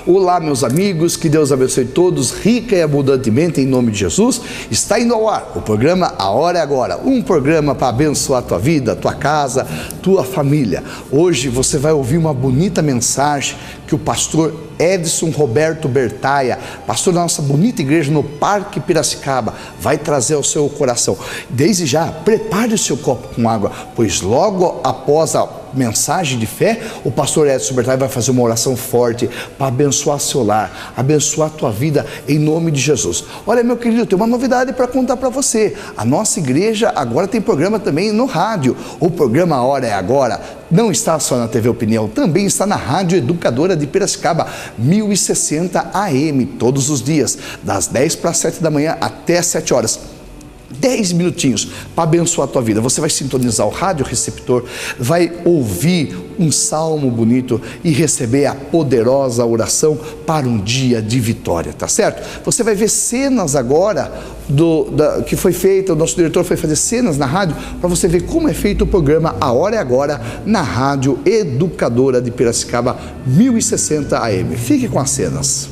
Olá, meus amigos, que Deus abençoe todos, rica e abundantemente, em nome de Jesus. Está indo ao ar o programa A Hora é Agora, um programa para abençoar a tua vida, tua casa, tua família. Hoje você vai ouvir uma bonita mensagem que o pastor Edson Roberto Bertaia, pastor da nossa bonita igreja no Parque Piracicaba, vai trazer ao seu coração. Desde já, prepare o seu copo com água, pois logo após a mensagem de fé, o pastor Edson Bertaia vai fazer uma oração forte para abençoar seu lar, abençoar a tua vida em nome de Jesus. Olha, meu querido, tem uma novidade para contar para você. A nossa igreja agora tem programa também no rádio. O programa A Hora é Agora não está só na TV Opinião, também está na Rádio Educadora de Piracicaba, 1060 AM, todos os dias, das 10 para 7 da manhã até 7 horas. 10 minutinhos para abençoar a tua vida. Você vai sintonizar o rádio receptor, vai ouvir um salmo bonito e receber a poderosa oração para um dia de vitória, tá certo? Você vai ver cenas agora que foi feita, o nosso diretor foi fazer cenas na rádio para você ver como é feito o programa A Hora é Agora na Rádio Educadora de Piracicaba, 1060 AM. Fique com as cenas.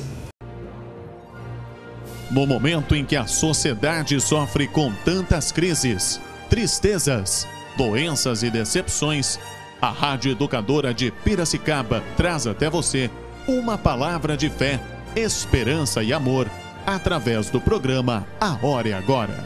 No momento em que a sociedade sofre com tantas crises, tristezas, doenças e decepções, a Rádio Educadora de Piracicaba traz até você uma palavra de fé, esperança e amor através do programa A Hora é Agora.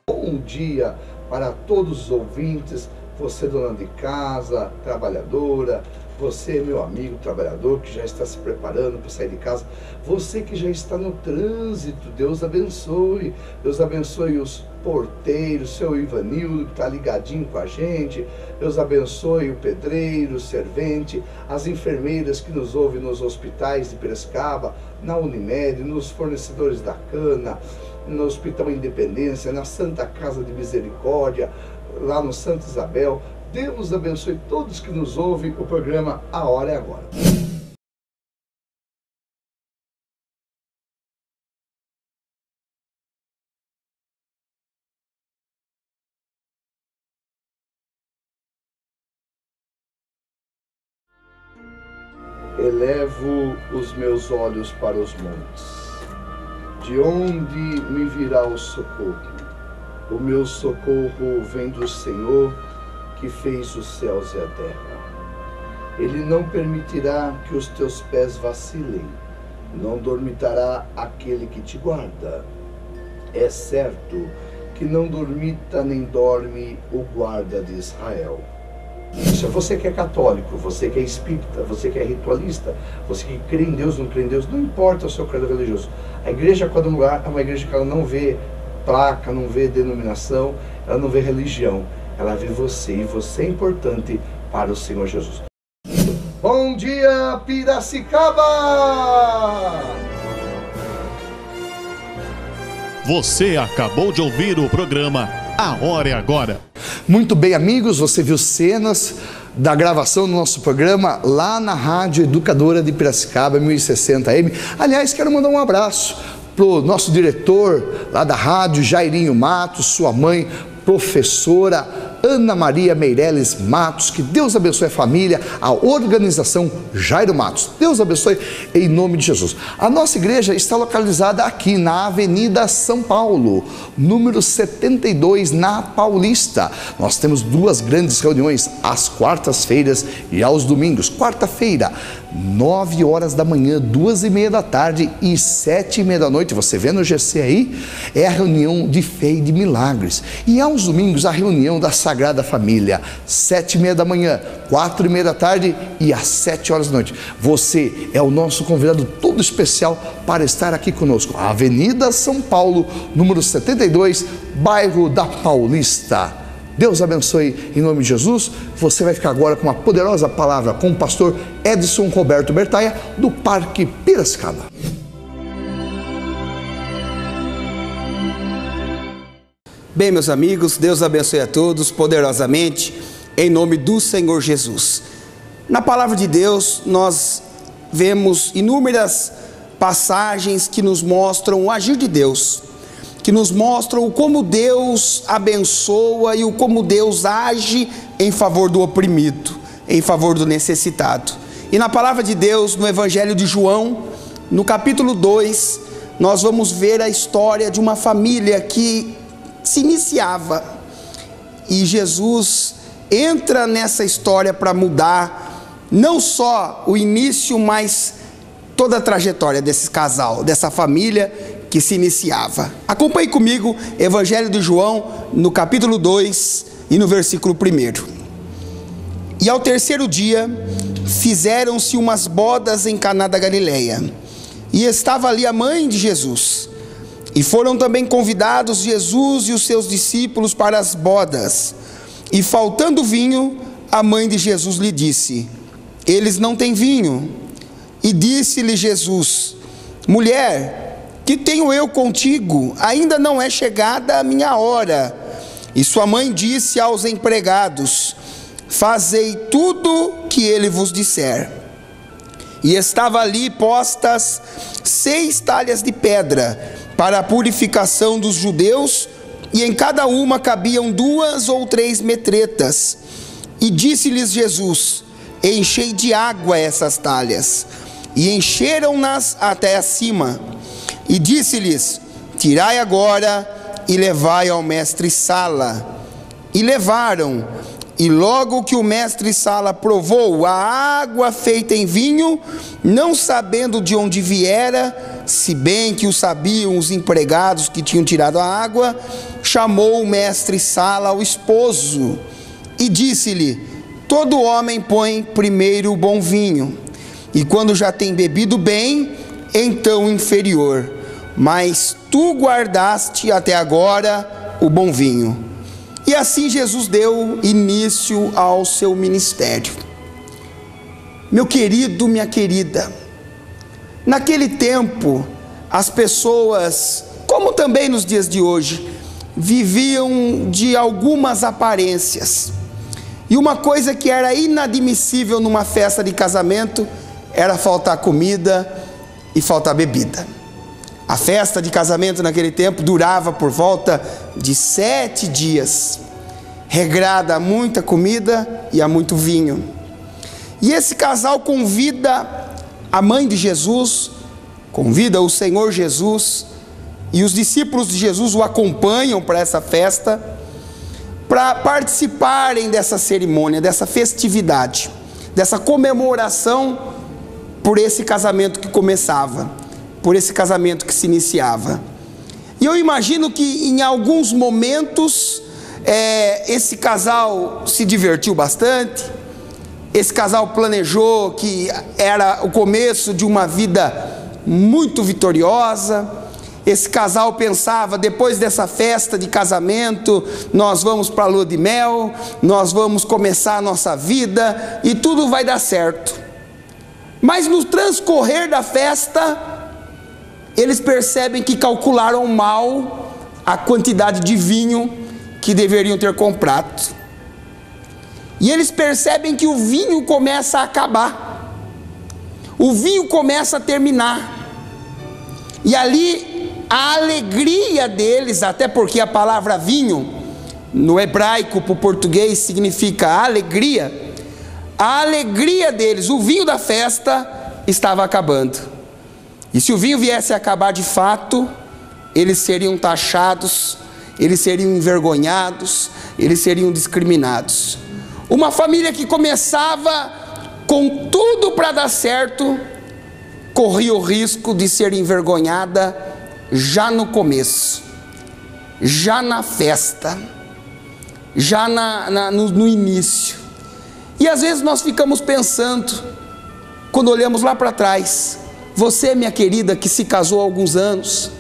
Bom dia para todos os ouvintes, você dona de casa, trabalhadora, você, meu amigo trabalhador, que já está se preparando para sair de casa, você que já está no trânsito, Deus abençoe os porteiros, seu Ivanildo, que está ligadinho com a gente, Deus abençoe o pedreiro, o servente, as enfermeiras que nos ouvem nos hospitais de Piracicaba, na Unimed, nos fornecedores da cana, no Hospital Independência, na Santa Casa de Misericórdia, lá no Santa Isabel. Deus abençoe todos que nos ouvem. O programa A Hora é Agora. Elevo os meus olhos para os montes. De onde me virá o socorro? O meu socorro vem do Senhor, que fez os céus e a terra. Ele não permitirá que os teus pés vacilem, não dormitará aquele que te guarda. É certo que não dormita nem dorme o guarda de Israel. Se você que é católico, você que é espírita, você que é ritualista, você que crê em Deus, não crê em Deus, não importa o seu credo religioso. A igreja, cada lugar, é uma igreja que ela não vê placa, não vê denominação, ela não vê religião. Ela vê você, e você é importante para o Senhor Jesus. Bom dia, Piracicaba! Você acabou de ouvir o programa A Hora é Agora. Muito bem, amigos, você viu cenas da gravação do nosso programa lá na Rádio Educadora de Piracicaba, 1060 AM. Aliás, quero mandar um abraço para o nosso diretor lá da rádio, Jairinho Matos, sua mãe, professora Ana Maria Meireles Matos. Que Deus abençoe a família, a organização Jairo Matos. Deus abençoe em nome de Jesus. A nossa igreja está localizada aqui na Avenida São Paulo, número 72, na Paulista. Nós temos duas grandes reuniões, às quartas-feiras e aos domingos. Quarta-feira, 9 horas da manhã, 2h30 da tarde e 7h30 da noite. Você vê no GC aí? É a reunião de fé e de milagres. E aos domingos, a reunião da Sagrada Família, 7h30 da manhã, 4h30 da tarde e às 7 horas da noite. Você é o nosso convidado todo especial para estar aqui conosco. Avenida São Paulo, número 72, bairro da Paulista. Deus abençoe em nome de Jesus. Você vai ficar agora com uma poderosa palavra com o pastor Edson Roberto Bertaia, do Parque Piracicaba. Bem, meus amigos, Deus abençoe a todos poderosamente, em nome do Senhor Jesus. Na palavra de Deus, nós vemos inúmeras passagens que nos mostram o agir de Deus, que nos mostram o como Deus abençoa e o como Deus age em favor do oprimido, em favor do necessitado. E na palavra de Deus, no Evangelho de João, no capítulo 2, nós vamos ver a história de uma família que se iniciava. E Jesus entra nessa história para mudar não só o início, mas toda a trajetória desse casal, dessa família que se iniciava. Acompanhe comigo Evangelho de João, no capítulo 2 e no versículo 1. E ao terceiro dia, fizeram-se umas bodas em Caná da Galileia, e estava ali a mãe de Jesus. E foram também convidados Jesus e os seus discípulos para as bodas. E faltando vinho, a mãe de Jesus lhe disse: eles não têm vinho. E disse-lhe Jesus: mulher, que tenho eu contigo? Ainda não é chegada a minha hora. E sua mãe disse aos empregados: fazei tudo que ele vos disser. E estava ali postas 6 talhas de pedra para a purificação dos judeus, e em cada uma cabiam 2 ou 3 metretas. E disse-lhes Jesus: enchei de água essas talhas. E encheram-nas até acima. E disse-lhes: tirai agora e levai ao mestre-sala. E levaram. E logo que o mestre-sala provou a água feita em vinho, não sabendo de onde viera, se bem que o sabiam os empregados que tinham tirado a água, chamou o mestre-sala ao esposo e disse-lhe: todo homem põe primeiro o bom vinho, e quando já tem bebido bem, então o inferior. Mas tu guardaste até agora o bom vinho. E assim Jesus deu início ao seu ministério. Meu querido, minha querida, naquele tempo, as pessoas, como também nos dias de hoje, viviam de algumas aparências. E uma coisa que era inadmissível numa festa de casamento era faltar comida e faltar bebida. A festa de casamento naquele tempo durava por volta de 7 dias, regrada a muita comida e a muito vinho. E esse casal convida a mãe de Jesus, convida o Senhor Jesus, e os discípulos de Jesus o acompanham para essa festa, para participarem dessa cerimônia, dessa festividade, dessa comemoração por esse casamento que começava, por esse casamento que se iniciava. E eu imagino que em alguns momentos esse casal se divertiu bastante, esse casal planejou que era o começo de uma vida muito vitoriosa. Esse casal pensava: depois dessa festa de casamento, nós vamos para a lua de mel, nós vamos começar a nossa vida e tudo vai dar certo. Mas no transcorrer da festa, eles percebem que calcularam mal a quantidade de vinho que deveriam ter comprado. E eles percebem que o vinho começa a acabar, o vinho começa a terminar. E ali a alegria deles, até porque a palavra vinho no hebraico para o português significa alegria, a alegria deles, o vinho da festa estava acabando. E se o vinho viesse a acabar de fato, eles seriam taxados, eles seriam envergonhados, eles seriam discriminados. Uma família que começava com tudo para dar certo, corria o risco de ser envergonhada já no começo, já na festa, já no início. E às vezes nós ficamos pensando, quando olhamos lá para trás, você, minha querida, que se casou há alguns anos,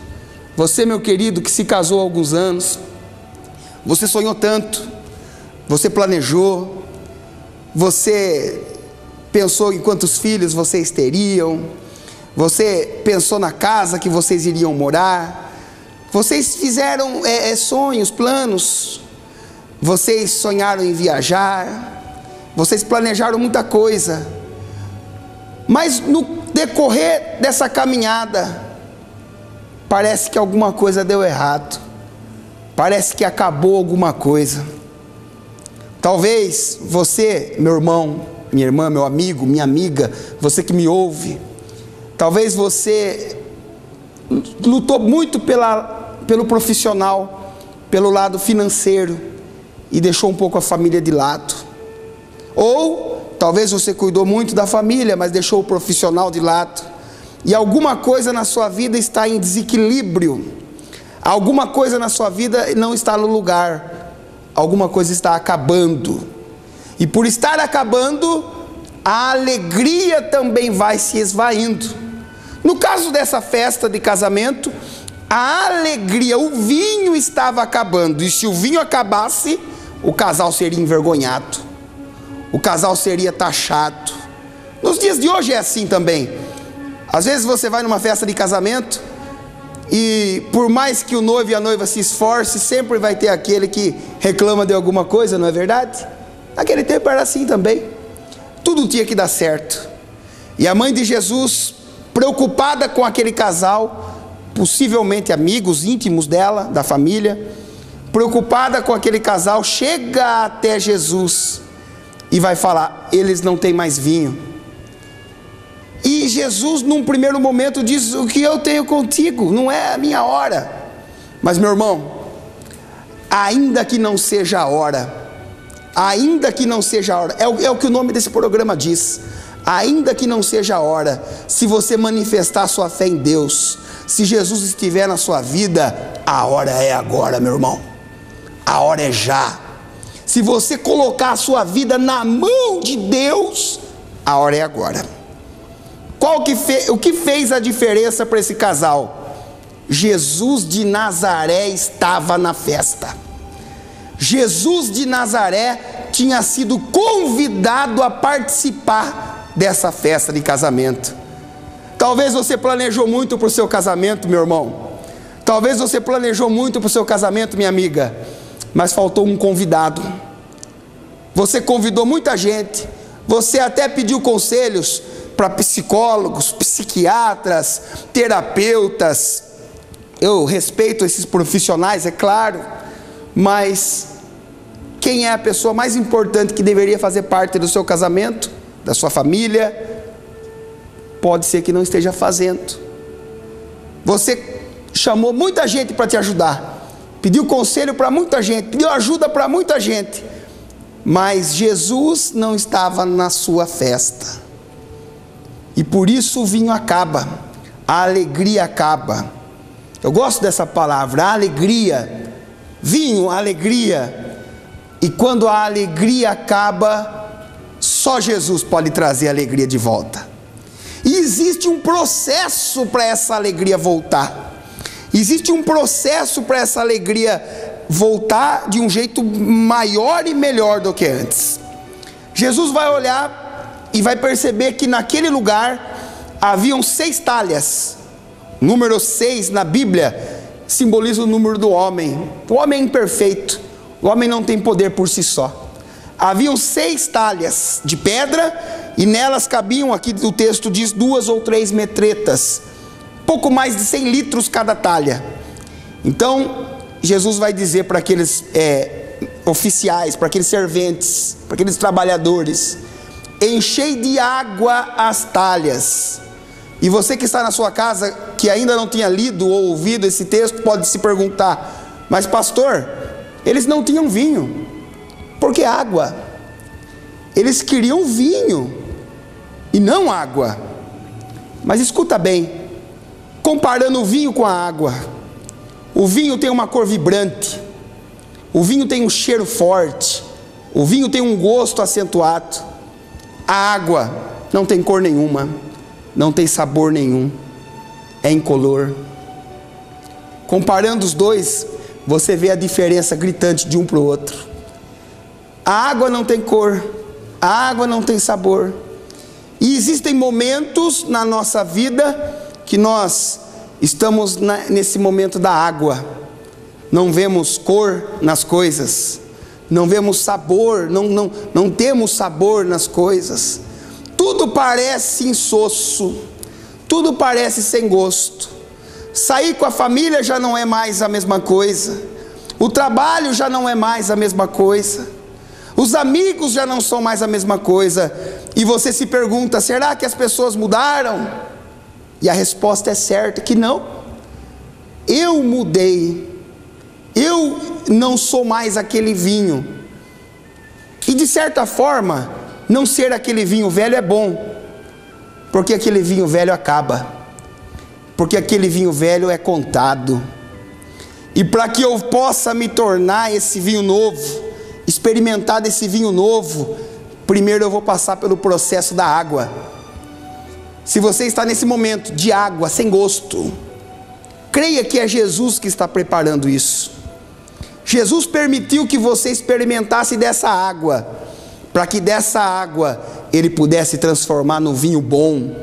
você, meu querido, que se casou há alguns anos, você sonhou tanto, você planejou, você pensou em quantos filhos vocês teriam, você pensou na casa que vocês iriam morar, vocês fizeram sonhos, planos, vocês sonharam em viajar, vocês planejaram muita coisa, mas no decorrer dessa caminhada, parece que alguma coisa deu errado, parece que acabou alguma coisa. Talvez você, meu irmão, minha irmã, meu amigo, minha amiga, você que me ouve. Talvez você lutou muito pelo profissional, pelo lado financeiro, e deixou um pouco a família de lado. Ou talvez você cuidou muito da família, mas deixou o profissional de lado. E alguma coisa na sua vida está em desequilíbrio. Alguma coisa na sua vida não está no lugar. Alguma coisa está acabando. E por estar acabando, a alegria também vai se esvaindo. No caso dessa festa de casamento, a alegria, o vinho estava acabando. E se o vinho acabasse, o casal seria envergonhado. O casal seria taxado. Nos dias de hoje é assim também. Às vezes você vai numa festa de casamento e por mais que o noivo e a noiva se esforcem, sempre vai ter aquele que reclama de alguma coisa, não é verdade? Naquele tempo era assim também. Tudo tinha que dar certo. E a mãe de Jesus, preocupada com aquele casal, possivelmente amigos íntimos dela, da família, preocupada com aquele casal, chega até Jesus e vai falar: eles não têm mais vinho. E Jesus, num primeiro momento, diz: o que eu tenho contigo, não é a minha hora. Mas, meu irmão, ainda que não seja a hora, ainda que não seja a hora, é o que o nome desse programa diz. Ainda que não seja a hora, se você manifestar a sua fé em Deus, se Jesus estiver na sua vida, a hora é agora, meu irmão. A hora é já. Se você colocar a sua vida na mão de Deus, a hora é agora. O que fez a diferença para esse casal? Jesus de Nazaré estava na festa. Jesus de Nazaré tinha sido convidado a participar dessa festa de casamento. Talvez você planejou muito para o seu casamento, meu irmão. Talvez você planejou muito para o seu casamento, minha amiga, mas faltou um convidado. Você convidou muita gente, você até pediu conselhos para psicólogos, psiquiatras, terapeutas. Eu respeito esses profissionais, é claro, mas quem é a pessoa mais importante que deveria fazer parte do seu casamento, da sua família? Pode ser que não esteja fazendo. Você chamou muita gente para te ajudar, pediu conselho para muita gente, pediu ajuda para muita gente, mas Jesus não estava na sua festa. E por isso o vinho acaba, a alegria acaba. Eu gosto dessa palavra, alegria. Vinho, alegria. E quando a alegria acaba, só Jesus pode trazer a alegria de volta. E existe um processo para essa alegria voltar. Existe um processo para essa alegria voltar de um jeito maior e melhor do que antes. Jesus vai olhar e vai perceber que naquele lugar haviam 6 talhas. Número 6 na Bíblia simboliza o número do homem. O homem é imperfeito, o homem não tem poder por si só. Haviam 6 talhas de pedra e nelas cabiam, aqui o texto diz, 2 ou 3 metretas, pouco mais de 100 litros cada talha. Então Jesus vai dizer para aqueles oficiais, para aqueles serventes, para aqueles trabalhadores: enchei de água as talhas. E você que está na sua casa, que ainda não tinha lido ou ouvido esse texto, pode se perguntar: mas pastor, eles não tinham vinho, por que água? Eles queriam vinho e não água. Mas escuta bem, comparando o vinho com a água, o vinho tem uma cor vibrante, o vinho tem um cheiro forte, o vinho tem um gosto acentuado. A água não tem cor nenhuma, não tem sabor nenhum, é incolor. Comparando os dois, você vê a diferença gritante de um para o outro. A água não tem cor, a água não tem sabor. E existem momentos na nossa vida que nós estamos nesse momento da água. Não vemos cor nas coisas, não vemos sabor, não temos sabor nas coisas. Tudo parece insosso, tudo parece sem gosto. Sair com a família já não é mais a mesma coisa, o trabalho já não é mais a mesma coisa, os amigos já não são mais a mesma coisa. E você se pergunta: será que as pessoas mudaram? E a resposta é certa que não. Eu mudei. Eu não sou mais aquele vinho. E de certa forma, não ser aquele vinho velho é bom, porque aquele vinho velho acaba, porque aquele vinho velho é contado. E para que eu possa me tornar esse vinho novo, experimentar desse vinho novo, primeiro eu vou passar pelo processo da água. Se você está nesse momento de água sem gosto, creia que é Jesus que está preparando isso. Jesus permitiu que você experimentasse dessa água, para que dessa água Ele pudesse transformar no vinho bom.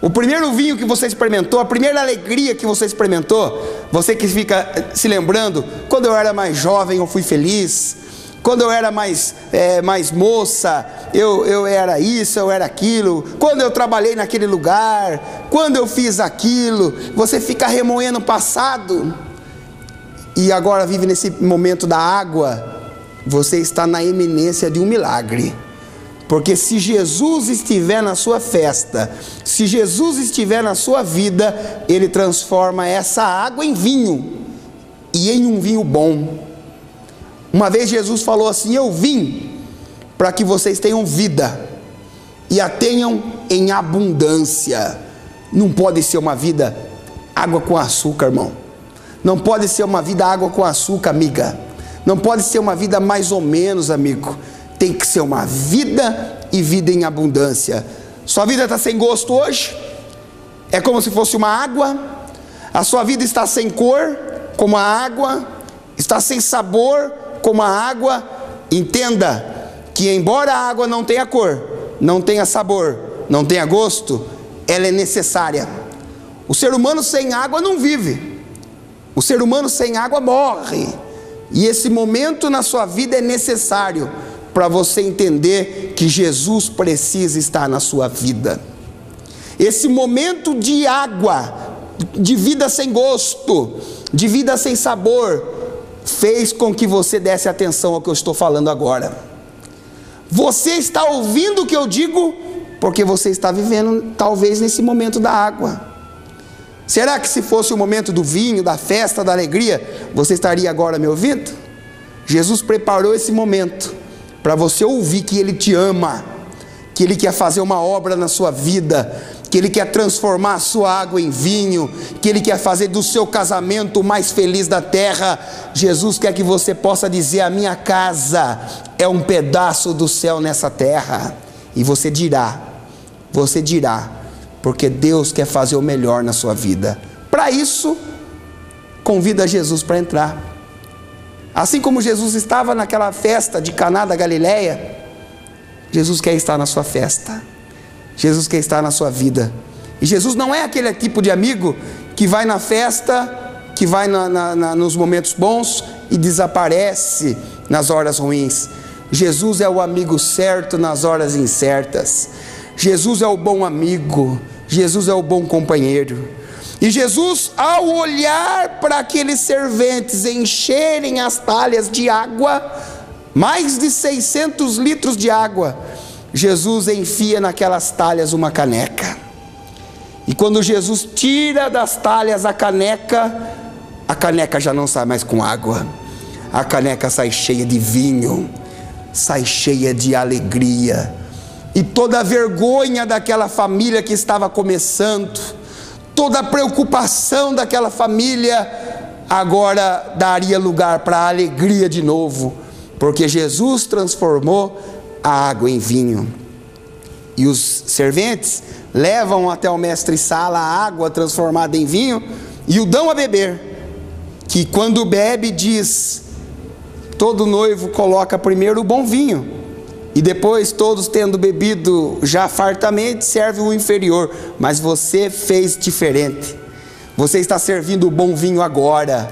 O primeiro vinho que você experimentou, a primeira alegria que você experimentou, você que fica se lembrando: quando eu era mais jovem eu fui feliz, quando eu era mais moça, eu era isso, eu era aquilo, quando eu trabalhei naquele lugar, quando eu fiz aquilo. Você fica remoendo o passado, e agora vive nesse momento da água. Você está na iminência de um milagre, porque se Jesus estiver na sua festa, se Jesus estiver na sua vida, Ele transforma essa água em vinho, e em um vinho bom. Uma vez Jesus falou assim: eu vim para que vocês tenham vida, e a tenham em abundância. Não pode ser uma vida água com açúcar, irmão. Não pode ser uma vida água com açúcar, amiga. Não pode ser uma vida mais ou menos, amigo. Tem que ser uma vida, e vida em abundância. Sua vida está sem gosto hoje? É como se fosse uma água. A sua vida está sem cor, como a água. Está sem sabor, como a água. Entenda que embora a água não tenha cor, não tenha sabor, não tenha gosto, ela é necessária. O ser humano sem água não vive. O ser humano sem água morre. E esse momento na sua vida é necessário para você entender que Jesus precisa estar na sua vida. Esse momento de água, de vida sem gosto, de vida sem sabor, fez com que você desse atenção ao que eu estou falando agora. Você está ouvindo o que eu digo porque você está vivendo talvez nesse momento da água. Será que se fosse o momento do vinho, da festa, da alegria, você estaria agora me ouvindo? Jesus preparou esse momento para você ouvir que Ele te ama, que Ele quer fazer uma obra na sua vida, que Ele quer transformar a sua água em vinho, que Ele quer fazer do seu casamento o mais feliz da terra. Jesus quer que você possa dizer: a minha casa é um pedaço do céu nessa terra. E você dirá, porque Deus quer fazer o melhor na sua vida. Para isso, convida Jesus para entrar. Assim como Jesus estava naquela festa de Caná da Galileia, Jesus quer estar na sua festa. Jesus quer estar na sua vida. E Jesus não é aquele tipo de amigo que vai na festa, que vai nos momentos bons e desaparece nas horas ruins. Jesus é o amigo certo nas horas incertas. Jesus é o bom amigo. Jesus é o bom companheiro. E Jesus, ao olhar para aqueles serventes encherem as talhas de água, mais de 600 litros de água, Jesus enfia naquelas talhas uma caneca. E quando Jesus tira das talhas a caneca já não sai mais com água. A caneca sai cheia de vinho, sai cheia de alegria. E toda a vergonha daquela família que estava começando, toda a preocupação daquela família, agora daria lugar para a alegria de novo, porque Jesus transformou a água em vinho. E os serventes levam até o mestre-sala a água transformada em vinho e o dão a beber, que quando bebe diz: todo noivo coloca primeiro o bom vinho, e depois, todos tendo bebido já fartamente, serve o inferior. Mas você fez diferente. Você está servindo o bom vinho agora.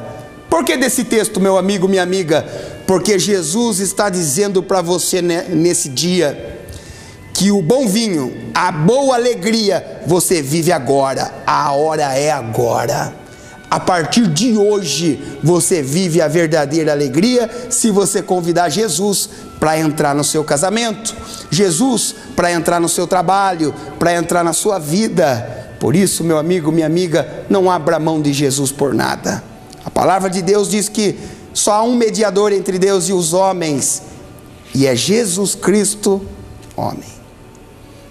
Por que desse texto, meu amigo, minha amiga? Porque Jesus está dizendo para você nesse dia que o bom vinho, a boa alegria, você vive agora. A hora é agora. A partir de hoje, você vive a verdadeira alegria se você convidar Jesus para entrar no seu casamento, Jesus para entrar no seu trabalho, para entrar na sua vida. Por isso, meu amigo, minha amiga, não abra mão de Jesus por nada. A palavra de Deus diz que só há um mediador entre Deus e os homens, e é Jesus Cristo, homem.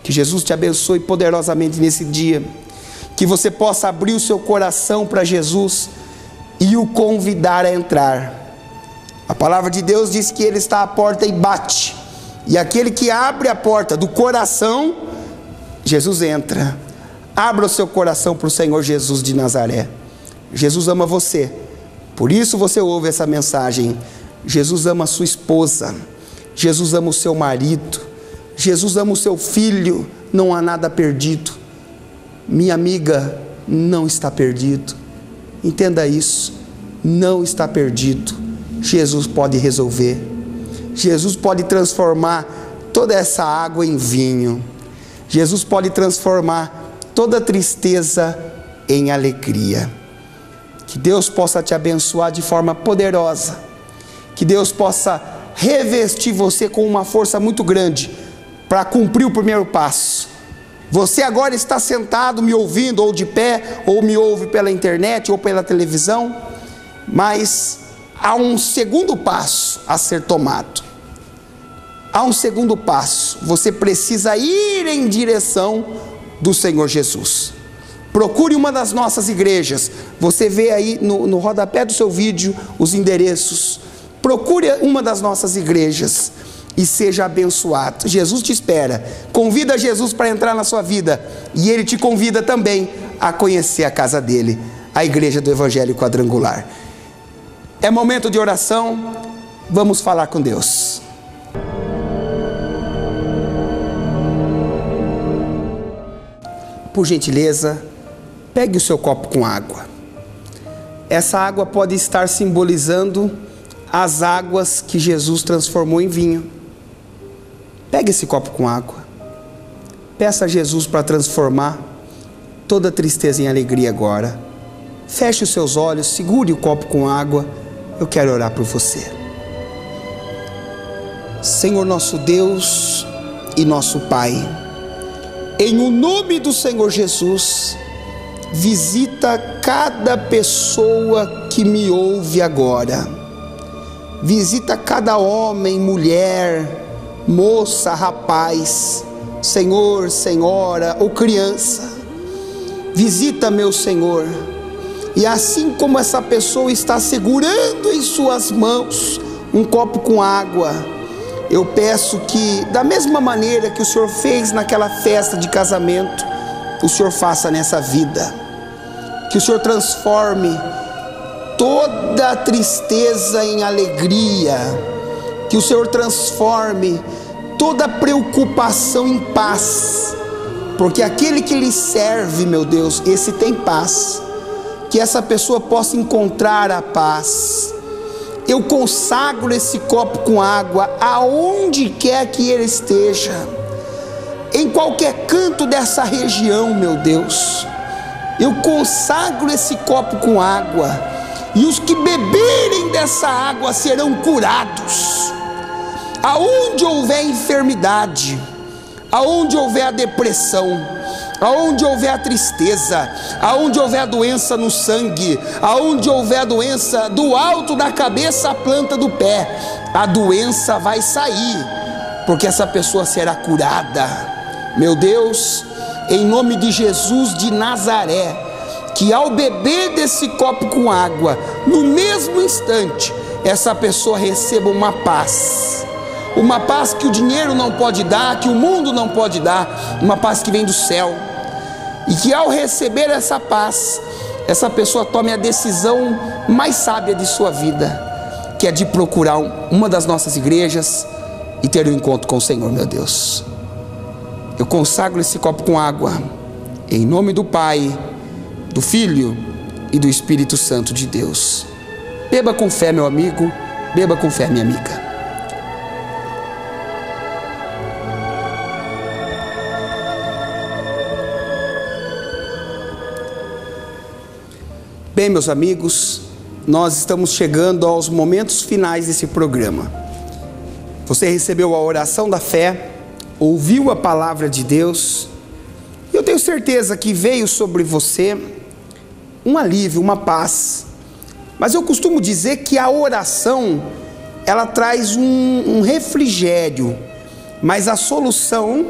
Que Jesus te abençoe poderosamente nesse dia, que você possa abrir o seu coração para Jesus e o convidar a entrar. A palavra de Deus diz que Ele está à porta e bate, e aquele que abre a porta do coração, Jesus entra. Abra o seu coração para o Senhor Jesus de Nazaré. Jesus ama você, por isso você ouve essa mensagem. Jesus ama a sua esposa, Jesus ama o seu marido, Jesus ama o seu filho. Não há nada perdido. Minha amiga, não está perdido. Entenda isso, não está perdido. Jesus pode resolver. Jesus pode transformar toda essa água em vinho. Jesus pode transformar toda tristeza em alegria. Que Deus possa te abençoar de forma poderosa. Que Deus possa revestir você com uma força muito grande para cumprir o primeiro passo. Você agora está sentado me ouvindo, ou de pé, ou me ouve pela internet, ou pela televisão, mas há um segundo passo a ser tomado. Há um segundo passo. Você precisa ir em direção do Senhor Jesus. Procure uma das nossas igrejas. Você vê aí no rodapé do seu vídeo os endereços. Procure uma das nossas igrejas e seja abençoado. Jesus te espera. Convida Jesus para entrar na sua vida, e Ele te convida também a conhecer a casa dele, a Igreja do Evangelho Quadrangular. É momento de oração. Vamos falar com Deus. Por gentileza, pegue o seu copo com água. Essa água pode estar simbolizando as águas que Jesus transformou em vinho. Pegue esse copo com água. Peça a Jesus para transformar toda tristeza em alegria agora. Feche os seus olhos, segure o copo com água. Eu quero orar por você. Senhor nosso Deus e nosso Pai, em o nome do Senhor Jesus, visita cada pessoa que me ouve agora. Visita cada homem, mulher, moça, rapaz, senhor, senhora ou criança. Visita, meu Senhor, e assim como essa pessoa está segurando em suas mãos um copo com água, eu peço que, da mesma maneira que o Senhor fez naquela festa de casamento, o Senhor faça nessa vida. Que o Senhor transforme toda a tristeza em alegria. Que o Senhor transforme toda a preocupação em paz. Porque aquele que lhe serve, meu Deus, esse tem paz. Que essa pessoa possa encontrar a paz. Eu consagro esse copo com água aonde quer que ele esteja, em qualquer canto dessa região, meu Deus. Eu consagro esse copo com água, e os que beberem dessa água serão curados. Aonde houver enfermidade, aonde houver a depressão, aonde houver a tristeza, aonde houver a doença no sangue, aonde houver a doença do alto da cabeça à planta do pé, a doença vai sair, porque essa pessoa será curada. Meu Deus, em nome de Jesus de Nazaré, que ao beber desse copo com água, no mesmo instante, essa pessoa receba uma paz que o dinheiro não pode dar, que o mundo não pode dar, uma paz que vem do céu. E que ao receber essa paz, essa pessoa tome a decisão mais sábia de sua vida, que é de procurar uma das nossas igrejas e ter um encontro com o Senhor, meu Deus. Eu consagro esse copo com água, em nome do Pai, do Filho e do Espírito Santo de Deus. Beba com fé, meu amigo, beba com fé, minha amiga. Bem, meus amigos, nós estamos chegando aos momentos finais desse programa. você recebeu a oração da fé, ouviu a palavra de Deus. Eu tenho certeza que veio sobre você um alívio, uma paz. Mas eu costumo dizer que a oração, ela traz um refrigério, mas a solução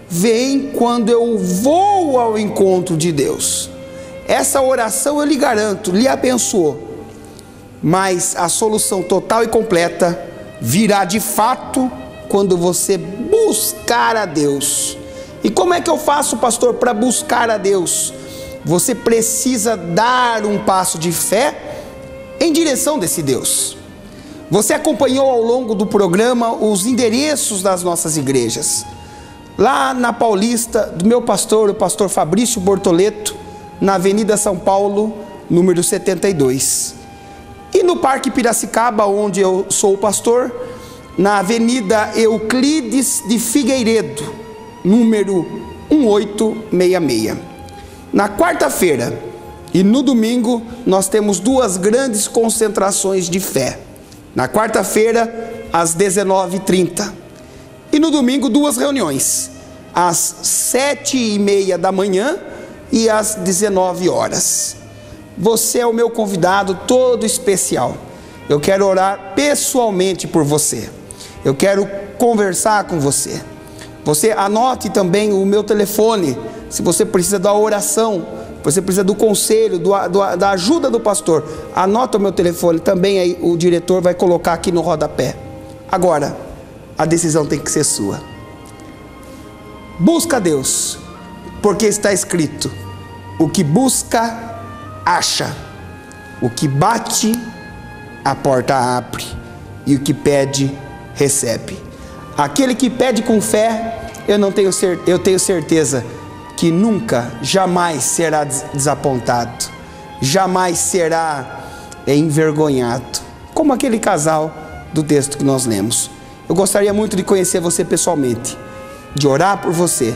vem quando eu vou ao encontro de Deus. Essa oração, eu lhe garanto, lhe abençoou, mas a solução total e completa virá de fato quando você buscar a Deus. E como é que eu faço, pastor, para buscar a Deus? Você precisa dar um passo de fé em direção desse Deus. Você acompanhou ao longo do programa os endereços das nossas igrejas. Lá na Paulista, do meu pastor, o pastor Fabrício Bortoleto, na Avenida São Paulo, número 72. E no Parque Piracicaba, onde eu sou o pastor, na Avenida Euclides de Figueiredo, número 1866. Na quarta-feira e no domingo, nós temos duas grandes concentrações de fé. Na quarta-feira, às 19h30. E no domingo, duas reuniões, às 7h30 da manhã e às 19 horas. Você é o meu convidado todo especial. Eu quero orar pessoalmente por você. Eu quero conversar com você. Você anote também o meu telefone. Se você precisa da oração, você precisa do conselho, da ajuda do pastor, anota o meu telefone. Também aí o diretor vai colocar aqui no rodapé. Agora, a decisão tem que ser sua. Busca Deus, porque está escrito: o que busca, acha. O que bate, a porta abre. E o que pede, recebe. Aquele que pede com fé, eu tenho certeza que nunca, jamais será desapontado, jamais será envergonhado, como aquele casal do texto que nós lemos. Eu gostaria muito de conhecer você pessoalmente, de orar por você,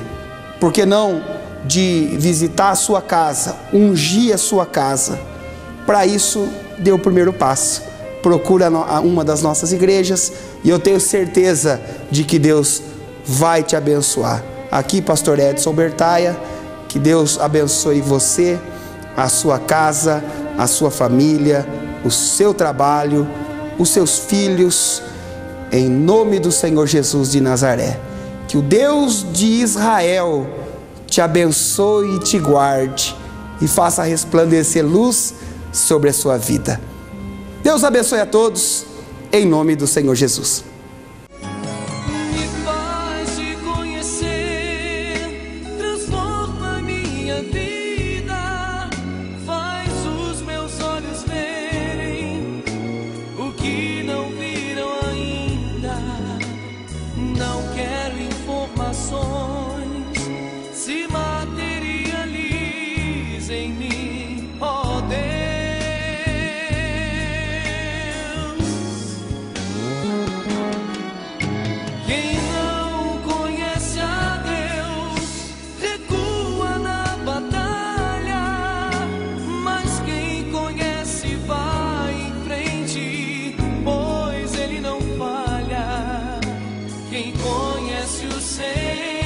por que não de visitar a sua casa, ungir a sua casa. Para isso, dê o primeiro passo, procura uma das nossas igrejas, e eu tenho certeza de que Deus vai te abençoar. Aqui, pastor Edson Bertaia, que Deus abençoe você, a sua casa, a sua família, o seu trabalho, os seus filhos, em nome do Senhor Jesus de Nazaré. Que o Deus de Israel te abençoe e te guarde e faça resplandecer luz sobre a sua vida. Deus abençoe a todos, em nome do Senhor Jesus. Quem conhece o Senhor